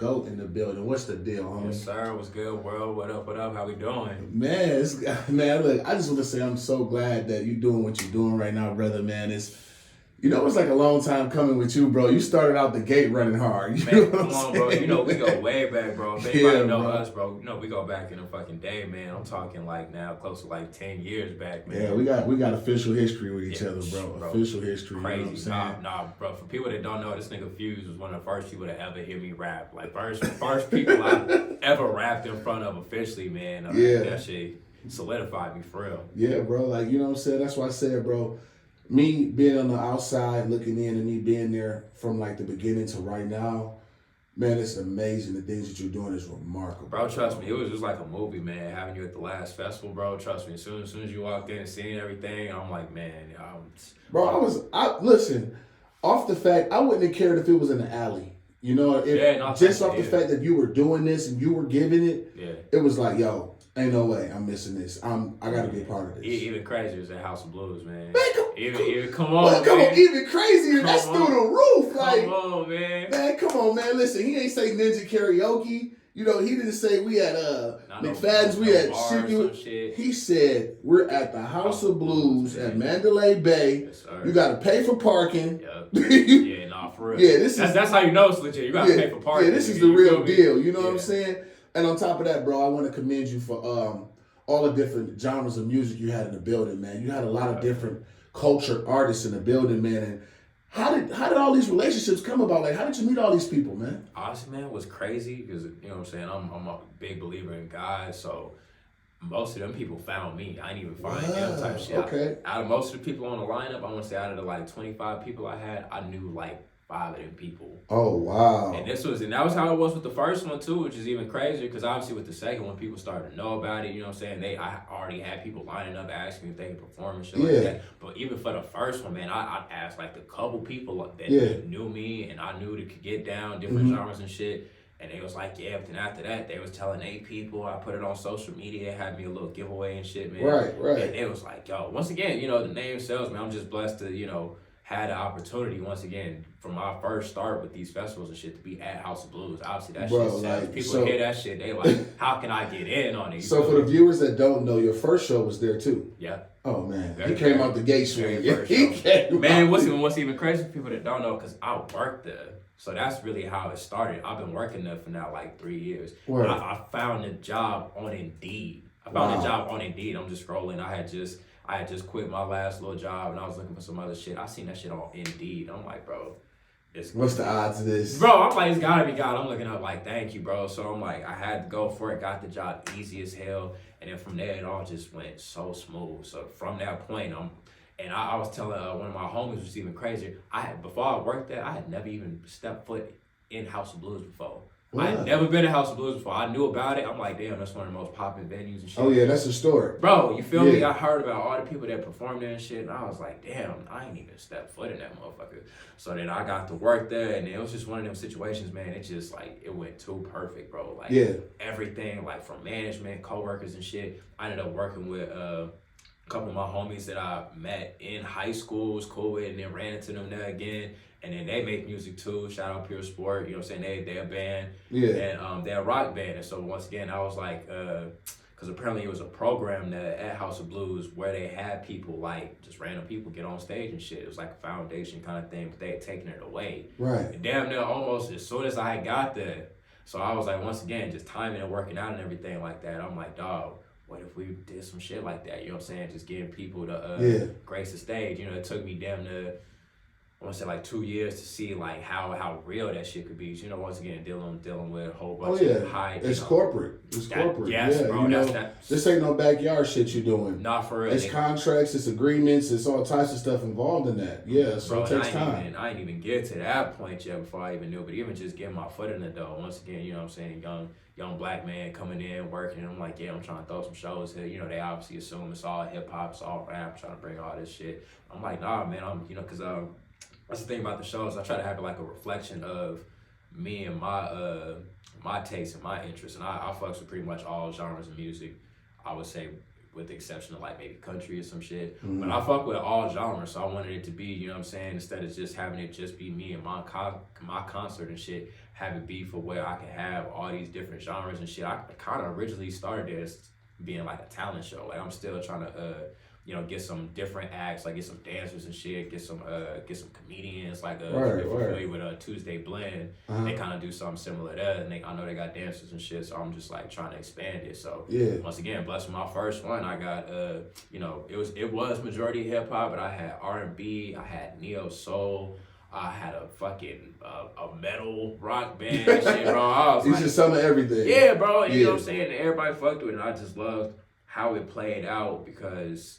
GOAT in the building. What's the deal, homie? Yes, sir. What's good, world? What up? What up? How we doing? Man, man, look, I just want to say I'm so glad that you're doing what you're doing right now, brother, man. It's like a long time coming with you, bro. You started out the gate running hard. You know Man, come on, bro. You know, we go way back, bro. If anybody know us, bro, you know, we go back in a fucking day, man. I'm talking like now close to like 10 years back, man. Yeah, we got official history with each other, bro. Official history. Crazy. You know what I'm saying? Nah, bro. For people that don't know, this nigga Fuse was one of the first people to ever hear me rap. Like, first people I ever rapped in front of officially, man. That shit solidified me for real. Yeah, bro. Like, you know what I'm saying? That's why I said, bro, me being on the outside looking in and me being there from like the beginning to right now, man, it's amazing. The things that you're doing is remarkable. Bro, trust me, it was just like a movie, man. Having you at the last festival, bro, trust me. As soon as you walked in and seeing everything, I'm like, man, listen, off the fact, I wouldn't have cared if it was in the alley. You know, just off the fact that you were doing this and you were giving it, it was like, yo, ain't no way I'm missing this. I got to be a part of this. Even crazier is that House of Blues, man. Come on, even crazier. That's through the roof. Like, come on, man. Man, come on, man. Listen, he ain't say Ninja Karaoke. You know, he didn't say we had McFadden's, we had shit. He said we're at the House of Blues at Mandalay Bay. Yes, sir. You got to pay for parking. Yeah, nah, for real. Yeah, that's how you know it's legit. You got to pay for parking. Yeah, this is the real deal. You know what I'm saying? And on top of that, bro, I want to commend you for all the different genres of music you had in the building, man. You had a lot of different culture artists in the building, man. And how did all these relationships come about? Like, how did you meet all these people, man? Honestly, man, it was crazy because, you know what I'm saying, I'm a big believer in God, so most of them people found me. I didn't even find them type of shit. Okay. Out of most of the people on the lineup, I want to say out of the like 25 people I had, I knew like 5 of them people. Oh, wow. And that was how it was with the first one too, which is even crazier because obviously with the second one, people started to know about it, you know what I'm saying? I already had people lining up asking if they could perform and shit like that. But even for the first one, man, I asked like a couple people that knew me and I knew they could get down different genres and shit. And they was like, yeah, but then after that, they was telling 8 people. I put it on social media, had me a little giveaway and shit, man. Right. And it was like, yo, once again, you know, the name sells, man. I'm just blessed to, you know, had the opportunity once again from my first start with these festivals and shit to be at House of Blues. Obviously that shit sells. Like, people hear that shit, they like, how can I get in on it? So for the viewers that don't know, your first show was there too. Yeah. Oh man, he came out the gate swing. What's even crazy for people that don't know, because I worked there. So that's really how it started. I've been working there for now like 3 years. I found a job on Indeed. I'm just scrolling. I had just quit my last little job and I was looking for some other shit. I seen that shit on Indeed. I'm like, bro, what's the odds of this? Bro, I'm like, it's gotta be God. I'm looking up like, thank you, bro. So I'm like, I had to go for it, got the job easy as hell. And then from there, it all just went so smooth. So from that point, I was telling one of my homies, which was even crazier, before I worked there, I had never even stepped foot in House of Blues before. Wow. I had never been to House of Blues before. I knew about it. I'm like, damn, that's one of the most popular venues and shit. Oh yeah, that's historic. Bro, you feel me? I heard about all the people that performed there and shit, and I was like, damn, I ain't even stepped foot in that motherfucker. So then I got to work there, and it was just one of them situations, man. It just like, it went too perfect, bro. Like everything, like from management, coworkers and shit. I ended up working with a couple of my homies that I met in high school, was cool with, and then ran into them there again. And then they make music too. Shout out Pure Sport. You know what I'm saying? They're a band. Yeah. And they're a rock band. And so once again, I was like, because apparently it was a program that at House of Blues where they had people like just random people get on stage and shit. It was like a foundation kind of thing, but they had taken it away. Right. And damn near almost as soon as I got there. So I was like, once again, just timing and working out and everything like that. I'm like, dog, what if we did some shit like that? You know what I'm saying? Just getting people to grace the stage. You know, it took me damn near, I want to say like 2 years to see like how real that shit could be. You know, once again, dealing with a whole bunch of high. It's corporate. It's corporate. Yes, bro. This ain't no backyard shit you're doing. Not for real. It's contracts, it's agreements, it's all types of stuff involved in that. Yeah, so bro, it takes time. I didn't even get to that point yet before I even knew. But even just getting my foot in the door, once again, you know what I'm saying, young black man coming in, working. I'm like, yeah, I'm trying to throw some shows here. You know, they obviously assume it's all hip hop, it's all rap, trying to bring all this shit. I'm like, nah, man, because that's the thing about the shows. I try to have it like a reflection of me and my taste and my interests. And I fucks with pretty much all genres of music. I would say with the exception of like maybe country or some shit. But I fuck with all genres, so I wanted it to be, you know what I'm saying, instead of just having it just be me and my concert and shit, have it be for where I can have all these different genres and shit. I kind of originally started it as being like a talent show. Like I'm still trying to you know, get some different acts, like get some dancers and shit, get some comedians, like if you're familiar with Tuesday Blend, they kind of do something similar to that, and I know they got dancers and shit, so I'm just like trying to expand it. So once again, blessed with my first one, I got you know, it was majority hip hop, but I had R&B, I had neo soul, I had a fucking a metal rock band and shit, bro. I was like, just some of everything. Yeah, bro. You know what I'm saying? And everybody fucked with it, and I just loved how it played out because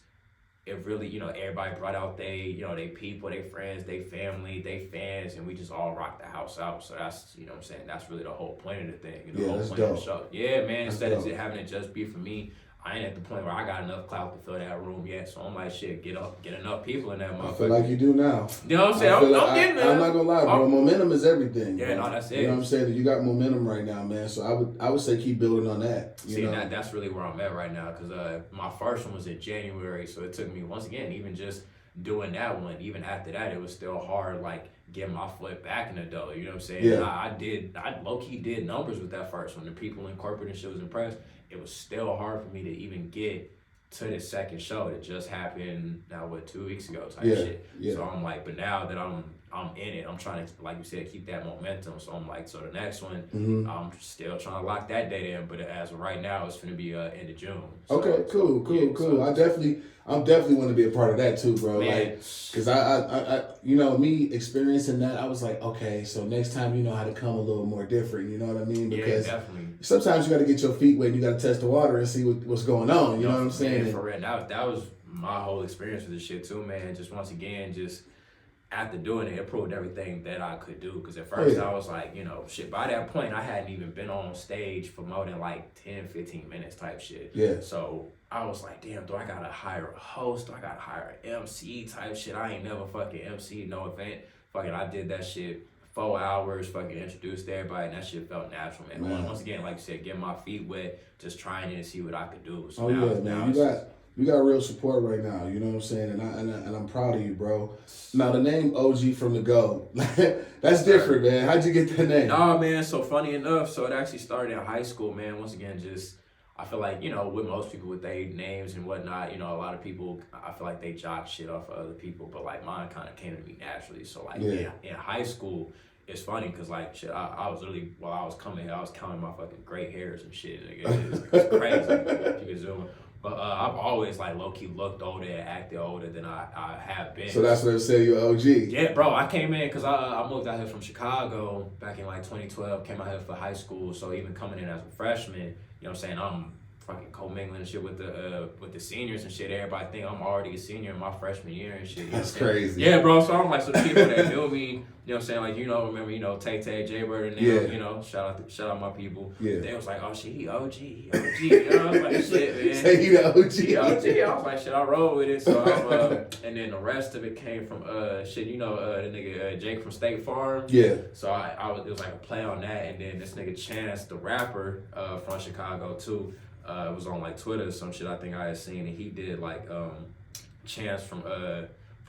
it really, you know, everybody brought out they people, they friends, they family, they fans, and we just all rocked the house out. So that's, you know what I'm saying, that's really the whole point of the thing. You know, the whole point of the show. Yeah, man, instead of having it just be for me, I ain't at the point where I got enough clout to fill that room yet. So I'm like, shit, get enough people in that motherfucker. I feel like you do now. You know what I'm saying? I'm getting there. I'm not gonna lie, bro. Momentum is everything. Yeah, bro. No, that's it. You know what I'm saying? You got momentum right now, man. So I would say keep building on that. See, that's really where I'm at right now, because my first one was in January, so it took me, once again, even just doing that one, even after that, it was still hard, like, getting my foot back in the dough, you know what I'm saying? Yeah. I low-key did numbers with that first one. The people in corporate and shit was impressed. It was still hard for me to even get to the second show that just happened now, 2 weeks ago type shit. Yeah. So I'm like, but now that I'm in it, I'm trying to, like you said, keep that momentum. So I'm like, so the next one, I'm still trying to lock that date in, but as of right now, it's gonna be end of June. So, okay, cool. So I'm definitely want to be a part of that too, bro. Man. Like, cause I, you know, me experiencing that, I was like, okay, so next time you know how to come a little more different. You know what I mean? Because definitely. Sometimes you got to get your feet wet. And you got to test the water and see what's going on. You know what I'm saying? Man, for real, that was my whole experience with this shit too, man. Just once again, just after doing it, it proved everything that I could do. Because at first I was like, you know, shit, by that point, I hadn't even been on stage for more than like 10, 15 minutes type shit. Yeah. So I was like, damn, do I got to hire a host? Do I got to hire an MC type shit? I ain't never fucking MC no event. Fucking, I did that shit 4 hours, fucking introduced everybody, and that shit felt natural, man. Once again, like you said, getting my feet wet, just trying it and see what I could do. So you got real support right now, you know what I'm saying? And I'm proud of you, bro. Now, the name OG from the Go, that's different, man. How'd you get that name? Nah, man, so funny enough, so it actually started in high school, man. Once again, just, I feel like, you know, with most people with their names and whatnot, you know, a lot of people, I feel like they jock shit off of other people, but like mine kind of came to me naturally. So like in high school, it's funny because like shit, I was literally, while I was coming here, I was counting my fucking gray hairs and shit. It's crazy if you can zoom. But I've always like low key looked older and acted older than I have been. So that's what it said you're OG. Yeah, bro. I came in because I moved out here from Chicago back in like 2012. Came out here for high school. So even coming in as a freshman, you know what I'm saying, I'm fucking commingling and shit with the seniors and shit. Everybody think I'm already a senior in my freshman year and shit. That's crazy. Yeah, bro. So I'm like, so the people that knew me, you know what I'm saying, like, you know, remember, you know, Tay, Jaybird and them, you know, shout out my people. Yeah. They was like, oh shit, he OG. You know, I was like, shit, man. Say he the OG. He OG. I was like, shit, I roll with it. So and then the rest of it came from shit, you know, the nigga Jake from State Farm. Yeah. So it was like a play on that, and then this nigga Chance, the rapper from Chicago too. It was on like Twitter or some shit I think I had seen, and he did like Chance from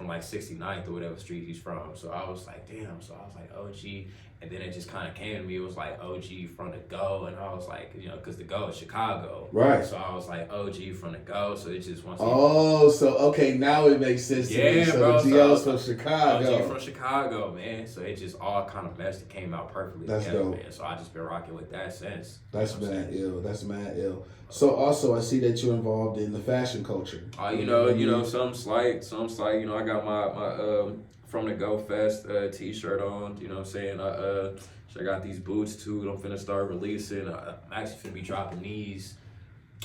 like 69th or whatever street he's from. So I was like, damn. So I was like, OG. And then it just kind of came to me. It was like OG from the Go. And I was like, you know, because the Go is Chicago. Right. So I was like, OG from the Go. So it just once. Oh, so okay, now it makes sense to me. So bro. GL's from Chicago. OG from Chicago, man. So it just all kind of meshed. It came out perfectly. That's together, dope. Man. So I just been rocking with that since. That's mad ill. That's mad ill. So also, I see that you're involved in the fashion culture. You know, some slight. You know, I got my From the Go Fest t-shirt on. You know what I'm saying? I got these boots too that I'm finna start releasing. I'm actually finna be dropping these,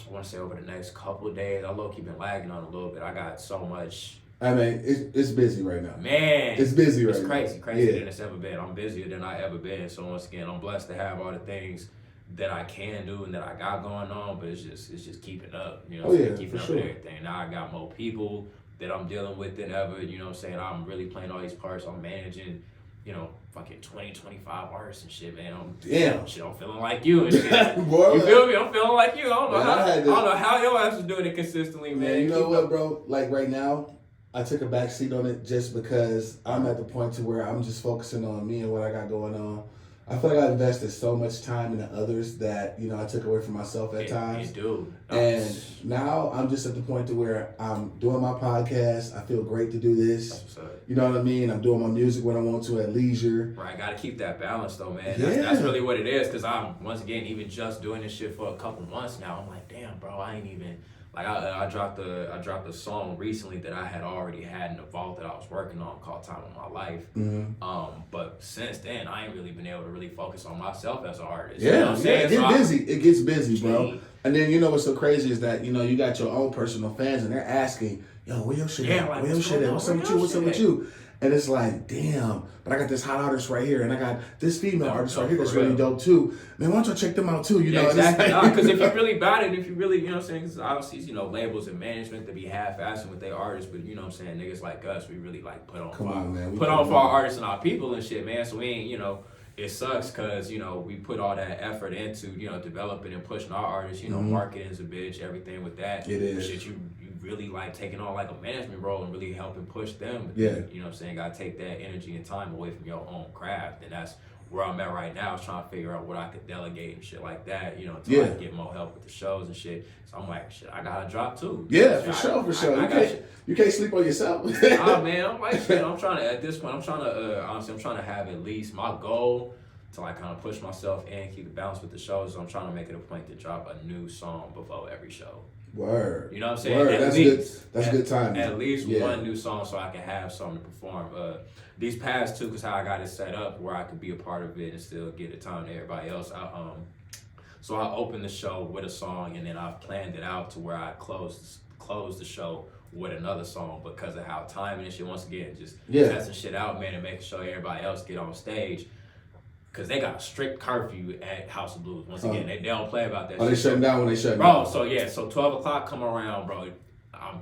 I want to say over the next couple of days. I low-key been lagging on a little bit. I got so much. I mean, it's busy right now. Man. It's busy right now. It's crazier than it's ever been. I'm busier than I ever been. So once again, I'm blessed to have all the things that I can do and that I got going on, but it's just keeping up, you know, keeping up with everything. Now I got more people that I'm dealing with than ever, you know what I'm saying? I'm really playing all these parts. I'm managing, you know, fucking 20, 25 artists and shit, man. I'm feeling like you and shit. Boy, you feel me? I'm feeling like you. I don't know, man, I don't know how your ass is doing it consistently, man. You know what, bro? Like right now, I took a back seat on it just because I'm at the point to where I'm just focusing on me and what I got going on. I feel like I invested so much time into others that, I took away from myself at times. You do. And now I'm just at the point to where I'm doing my podcast. I feel great to do this. You know what I mean? I'm doing my music when I want to at leisure. Right, gotta keep that balance though, man. Yeah. That's really what it is. Cause I'm once again even just doing this shit for a couple months now. I'm like, damn, bro, I ain't even. Like I dropped a song recently that I had already had in the vault that I was working on called Time of My Life. Mm-hmm. But since then I ain't really been able to really focus on myself as an artist. Yeah, you know what I'm saying? It gets busy, bro. And then what's so crazy is that you got your own personal fans and they're asking, yo, where your shit at? Like, where your shit at? What's up with you? What's up with you? And it's like, damn, but I got this hot artist right here, and I got this female artist right here that's really dope too. Man, why don't y'all check them out too? You know, exactly. Because if you really about it, if you really, you know what I'm saying, because obviously, labels and management to be half-assing with their artists, but you know what I'm saying, niggas like us, we really like put on for our artists and our people and shit, man. So we ain't, it sucks because, we put all that effort into, developing and pushing our artists, marketing is a bitch, everything with that. It is. Shit, you really like taking on like a management role and really helping push them. But yeah. Then, you know what I'm saying, gotta take that energy and time away from your own craft. And that's where I'm at right now, is trying to figure out what I could delegate and shit like that, to like get more help with the shows and shit. So I'm like, shit, I gotta drop too. Yeah, for sure. You can't sleep on yourself. Man, I'm like, shit, I'm trying to, at this point, honestly, I'm trying to have at least my goal to like kind of push myself and keep the balance with the shows. So I'm trying to make it a point to drop a new song before every show. Word. You know what I'm saying? Word. That's good timing. At least one new song so I can have something to perform. These past two, because how I got it set up where I could be a part of it and still get a time to everybody else. So I opened the show with a song and then I planned it out to where I closed the show with another song because of how timing and shit, once again, just testing shit out, man, and making sure everybody else get on stage. Because they got a strict curfew at House of Blues. Once again, they don't play about that shit. They shutting down when they shut down. Bro, so 12 o'clock come around, bro.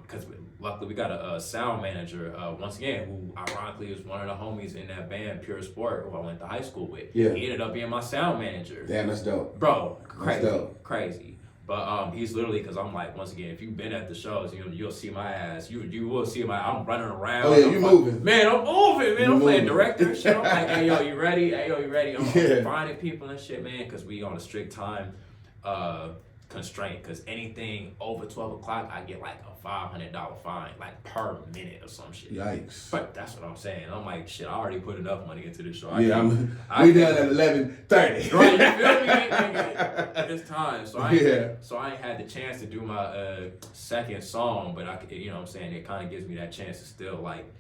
Because luckily we got a sound manager, once again, who ironically is one of the homies in that band, Pure Sport, who I went to high school with. Yeah. He ended up being my sound manager. Damn, that's dope. Bro, crazy. But he's literally, because I'm like, once again, if you've been at the shows, you'll see my ass. You will see I'm running around. Oh yeah, you moving. Man, I'm moving, man. I'm playing director and shit. I'm like, hey, yo, you ready? Hey, yo, you ready? I'm finding people and shit, man, because we on a strict time constraint. Because anything over 12 o'clock, I get like a $500 fine, like per minute or some shit. Yikes. But that's what I'm saying. I'm like, shit, I already put enough money into this show. We done at 11:30. Right, you feel me? At this time. So I ain't had the chance to do my second song, but I could, you know what I'm saying, it kind of gives me that chance to still like,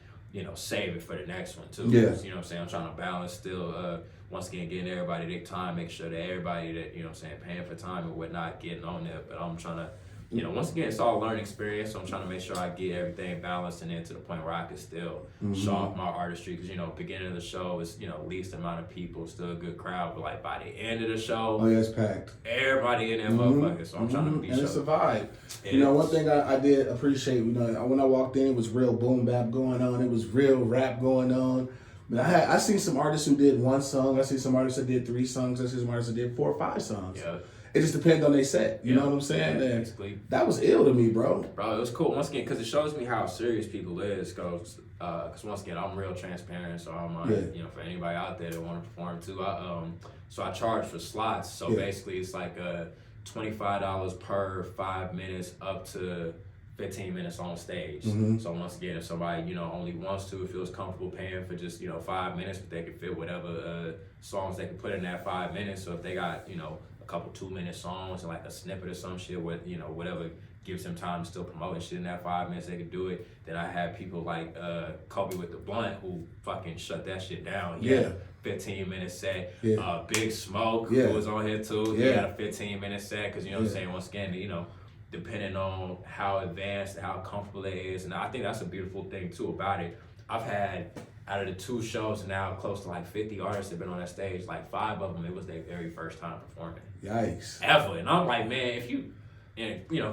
save it for the next one too. Yeah. You know what I'm saying? I'm trying to balance still, once again, getting everybody their time, make sure that everybody that, you know what I'm saying, paying for time and whatnot, getting on there. But I'm trying to, once again, it's all a learning experience, so I'm trying to make sure I get everything balanced and then to the point where I can still show off my artistry. Because, beginning of the show is, least amount of people, still a good crowd. But, like, by the end of the show, oh, yeah, it's packed. Everybody in that motherfucker. So I'm trying to be sure. And it's a vibe. One thing I did appreciate, when I walked in, it was real boom bap going on. It was real rap going on. But I seen some artists who did one song. I see some artists that did 3 songs. I see some artists that did 4 or 5 songs. Yeah. It just depends on their set. You know what I'm saying? Yeah, basically. That was ill to me, bro. Bro, it was cool. Once again, because it shows me how serious people is. Because once again, I'm real transparent. So I'm like, for anybody out there that want to perform too. So I charge for slots. So basically, it's like $25 per 5 minutes up to 15 minutes on stage. So once again, if somebody, only wants to, feels comfortable paying for just, 5 minutes, but they can fit whatever songs they can put in that 5 minutes. So if they got, a couple 2-minute songs and like a snippet or some shit with, whatever gives them time to still promote and shit in that 5 minutes, they could do it. Then I had people like Kobe with the Blunt who fucking shut that shit down. He had a 15-minute set. Big Smoke who was on here too. He had a 15-minute set because, what I'm saying, once again, depending on how advanced and how comfortable it is. And I think that's a beautiful thing too about it. I've had, out of the 2 shows now, close to like 50 artists have been on that stage. Like 5 of them, it was their very first time performing. Yikes. Ever. And I'm like, man, if you,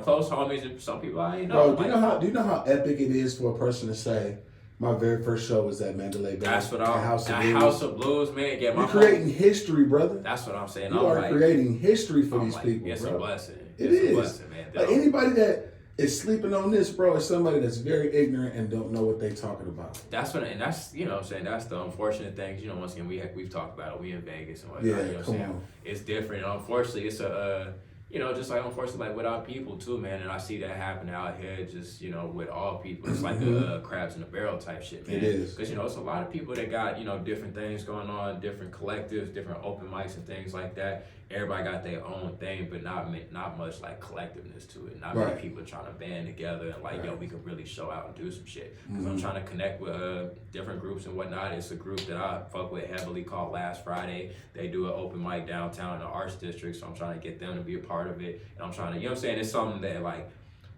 close homies, and some people I ain't know. Bro, do you know how epic it is for a person to say, My very first show was at Mandalay Bay. That's what I'm. House of Blues, man. Yeah, you're creating history, brother. That's what I'm saying. You are creating history for these people, it's bro. a blessing. It's a blessing, man. Like anybody that is sleeping on this, bro, is somebody that's very ignorant and don't know what they talking about. That's what, and that's, you know what I'm saying, that's the unfortunate things. You know, once again, we've talked about it. We in Vegas and whatnot. Yeah, you know what I'm saying? on. It's different. And unfortunately, it's a you know, just like unfortunately, like with our people too, man. And I see that happen out here, just, you know, with all people. It's like a crabs in a barrel type shit, man. It is. Because, you know, it's a lot of people that got, you know, different things going on, different collectives, different open mics and things like that. Everybody got their own thing, but not much like collectiveness to it. Not many people trying to band together and like, yo, we could really show out and do some shit. Because I'm trying to connect with different groups and whatnot. It's a group that I fuck with heavily called Last Friday. They do an open mic downtown in the Arts District, so I'm trying to get them to be a part of it. And I'm trying to, you know what I'm saying? It's something that like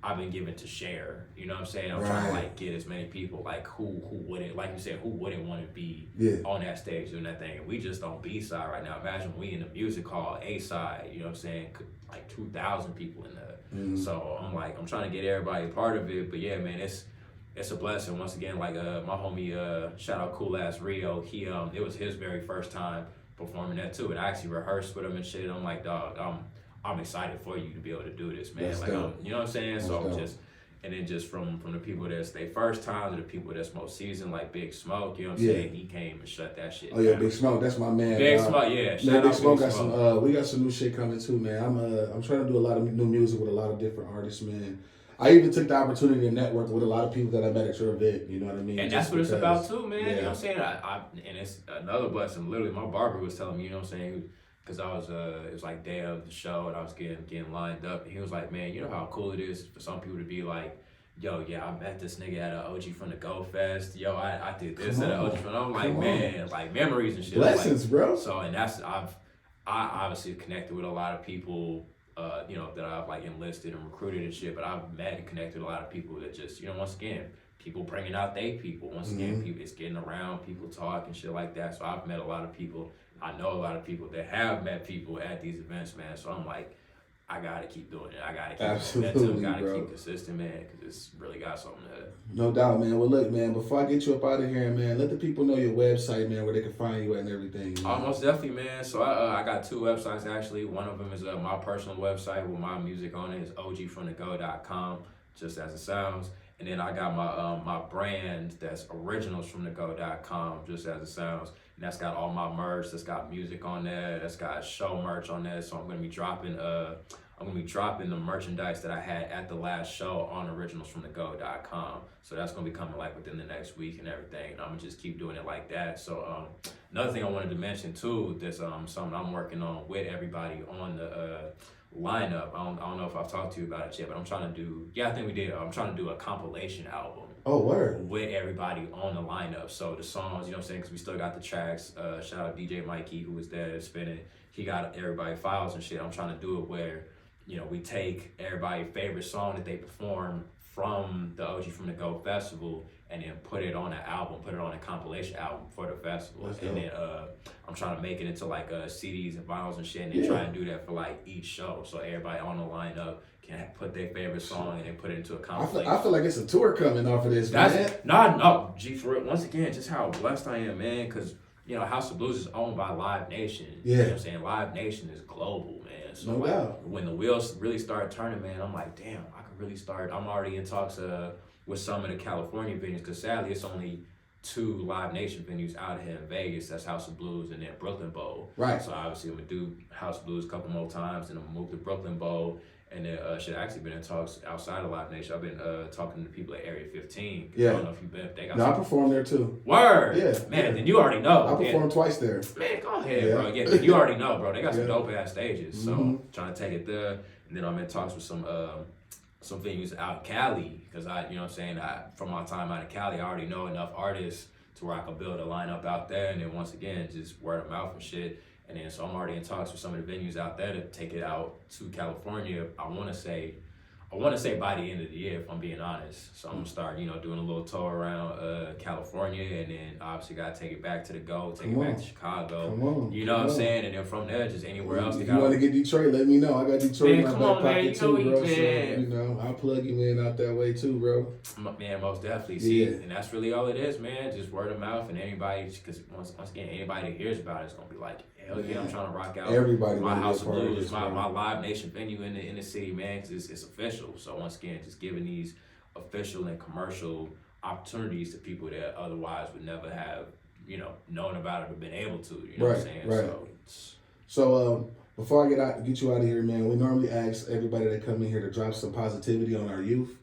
I've been given to share. You know what I'm saying? I'm trying to like get as many people like who wouldn't, like you said, who wouldn't want to be on that stage doing that thing. And we just on B side right now. Imagine we in the music hall A side. You know what I'm saying? Like 2,000 people in there. So I'm like, I'm trying to get everybody a part of it. But yeah, man, it's a blessing. Once again, like my homie, shout out Cool Ass Rio. He it was his very first time performing that too. And I actually rehearsed with him and shit. I'm like, dog, I'm excited for you to be able to do this, man. That's like, dope. You know what I'm saying? That's so I'm dope. just, and then just from the people that's their first time to the people that's most seasoned, like Big Smoke, you know what I'm saying? He came and shut that shit down. Big Smoke, that's my man. Big Smoke, yeah. Man, Shout Big out Smoke Big got some. We got some new shit coming too, man. I'm trying to do a lot of new music with a lot of different artists, man. I even took the opportunity to network with a lot of people that I met at your event. You know what I mean? And that's what it's about too, man. Yeah. You know what I'm saying? And it's another blessing. Literally, my barber was telling me, you know what I'm saying? Because I was, it was like day of the show and I was getting lined up. And he was like, man, you know how cool it is for some people to be like, yo, yeah, I met this nigga at an Ogfromthego Fest. Yo, I did this at an Ogfromthego. I'm like, man, like memories and shit. Blessings, like, bro. So, and I obviously connected with a lot of people, you know, that I've like enlisted and recruited and shit. But I've met and connected with a lot of people that just, you know, once again, people bringing out they people. Once again, people, it's getting around, people talk and shit like that. So I've met a lot of people. I know a lot of people that have met people at these events, man. So I'm like, I gotta keep doing it. I gotta keep momentum. Gotta keep consistent, man, because it's really got something to. No doubt, man. Well, look, man. Before I get you up out of here, man, let the people know your website, man, where they can find you at and everything. Man. Most definitely, man. So I got two websites actually. One of them is my personal website with my music on it. It's ogfromthego.com, just as it sounds. And then I got my brand that's originalsfromthego.com, just as it sounds. And that's got all my merch. That's got music on there. That's got show merch on there. So I'm gonna be dropping the merchandise that I had at the last show on originalsfromthego.com. So that's gonna be coming like within the next week and everything. And I'm gonna just keep doing it like that. So another thing I wanted to mention too, there's something I'm working on with everybody on the lineup. I don't know if I've talked to you about it yet, but I'm trying to do. Yeah, I think we did. I'm trying to do a compilation album. Oh, word. With everybody on the lineup. So the songs, you know what I'm saying? Because we still got the tracks. Shout out DJ Mikey, who was there spinning. He got everybody files and shit. I'm trying to do it where, you know, we take everybody's favorite song that they perform from the Ogfromthego Festival and then put it on an album, put it on a compilation album for the festival. And then I'm trying to make it into like CDs and vinyls and shit, and then try and do that for like each show. So everybody on the lineup can put their favorite song and then put it into a compilation. I feel like it's a tour coming off of this, man. No, G, for real. Once again, just how blessed I am, man, because, you know, House of Blues is owned by Live Nation. You know what I'm saying? Live Nation is global, man. So no doubt. When the wheels really start turning, man, I'm like, damn, I could really start. I'm already in talks with some of the California venues, because sadly it's only 2 Live Nation venues out here in Vegas. That's House of Blues and then Brooklyn Bowl. Right. So obviously I'm gonna do House of Blues a couple more times, and I'm gonna move to Brooklyn Bowl. And then should actually been in talks outside of Live Nation. I've been talking to people at Area 15. Yeah. I don't know if you've been. They got I performed there too. Word. Yeah. Man, then you already know. I performed twice there. Man, go ahead, bro. Yeah, you already know, bro. They got some dope ass stages. So trying to take it there. And then I'm in talks with some venues out in Cali, because you know what I'm saying, from my time out in Cali, I already know enough artists to where I can build a lineup out there. And then once again, just word of mouth and shit. And then so I'm already in talks with some of the venues out there to take it out to California. I want to say I want to say by the end of the year, if I'm being honest. So I'm gonna start, you know, doing a little tour around California, and then obviously gotta take it back to the Go, take it back to Chicago. You know what I'm saying? And then from there, just anywhere else. If you want to get Detroit, let me know. I got Detroit in my back pocket man, too, bro. So, you know, I'll plug you in out that way too, bro. Man, most definitely. See, and that's really all it is, man. Just word of mouth, and anybody, because once again, anybody that hears about it is gonna be like, hell yeah, I'm trying to rock out. Everybody, my House of Blues, my Live Nation venue in the city, man. Cause it's official. So once again, just giving these official and commercial opportunities to people that otherwise would never have, you know, known about it or been able to. You know what I'm saying? Right. So before I get you out of here, man, we normally ask everybody that come in here to drop some positivity on our youth.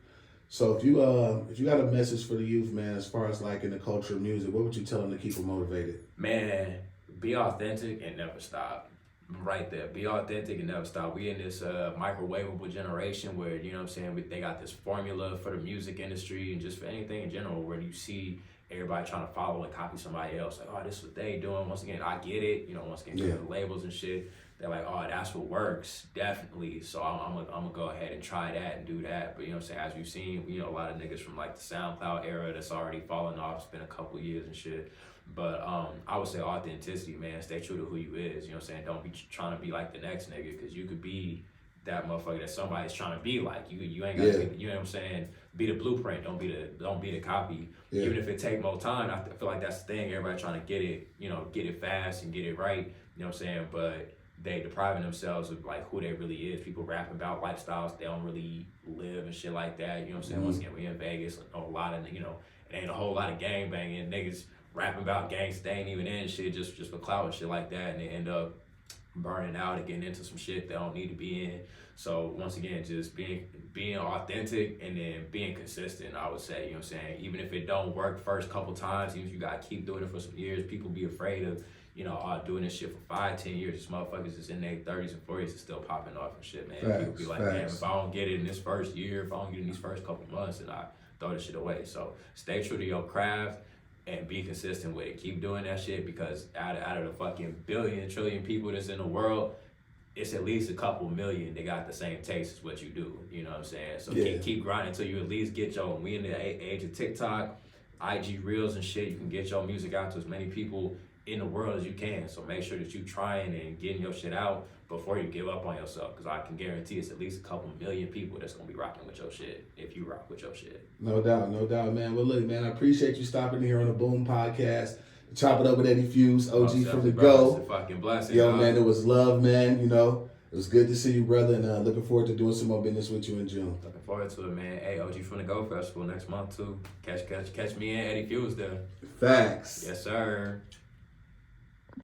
So if you got a message for the youth, man, as far as like in the culture of music, what would you tell them to keep them motivated? Man, be authentic and never stop. Right there. Be authentic and never stop. We in this microwavable generation where, you know what I'm saying, they got this formula for the music industry and just for anything in general where you see everybody trying to follow and copy somebody else. Like, oh, this is what they doing. Once again, I get it. You know, once again, the labels and shit. They're like, oh, that's what works. Definitely. So I'm gonna go ahead and try that and do that. But you know what I'm saying, as you've seen, you know, a lot of niggas from like the SoundCloud era that's already fallen off. It's been a couple years and shit. But I would say authenticity, man. Stay true to who you is. You know what I'm saying? Don't be trying to be like the next nigga, because you could be that motherfucker that somebody's trying to be like. You ain't got to be, you know what I'm saying? Be the blueprint. Don't be the copy. Even if it take more time, I feel like that's the thing. Everybody trying to get it, you know, get it fast and get it right. You know what I'm saying? But they depriving themselves of like who they really is. People rapping about lifestyles they don't really live and shit like that. You know what I'm saying? Once again, we in Vegas, a lot of, you know, it ain't a whole lot of gang banging. Niggas rapping about gangs they ain't even in shit just for clout and shit like that, and they end up burning out and getting into some shit they don't need to be in. So once again, just being authentic and then being consistent, I would say, you know what I'm saying? Even if it don't work first couple times, even if you gotta keep doing it for some years, people be afraid of, you know, doing this shit for 5-10 years. These motherfuckers is in their 30s and 40s and still popping off and shit, man. People be like, man, if I don't get it in this first year, if I don't get it in these first couple months, then I throw this shit away. So stay true to your craft and be consistent with it. Keep doing that shit, because out of the fucking billion, trillion people that's in the world, it's at least a couple million that got the same taste as what you do. You know what I'm saying? So keep grinding until you at least get we in the age of TikTok, IG Reels and shit. You can get your music out to as many people in the world as you can. So make sure that you trying and getting your shit out before you give up on yourself, because I can guarantee it's at least a couple million people that's gonna be rocking with your shit if you rock with your shit. No doubt, man. Well, look, man, I appreciate you stopping here on the Boom Podcast. Chop it up with Eddie Fuse, OG from the Go. It's a fucking blessing. Yo, man, it was love, man. You know, it was good to see you, brother, and looking forward to doing some more business with you in June. Looking forward to it, man. Hey, OG from the Go Festival next month too. Catch me and Eddie Fuse there. Facts. Yes, sir.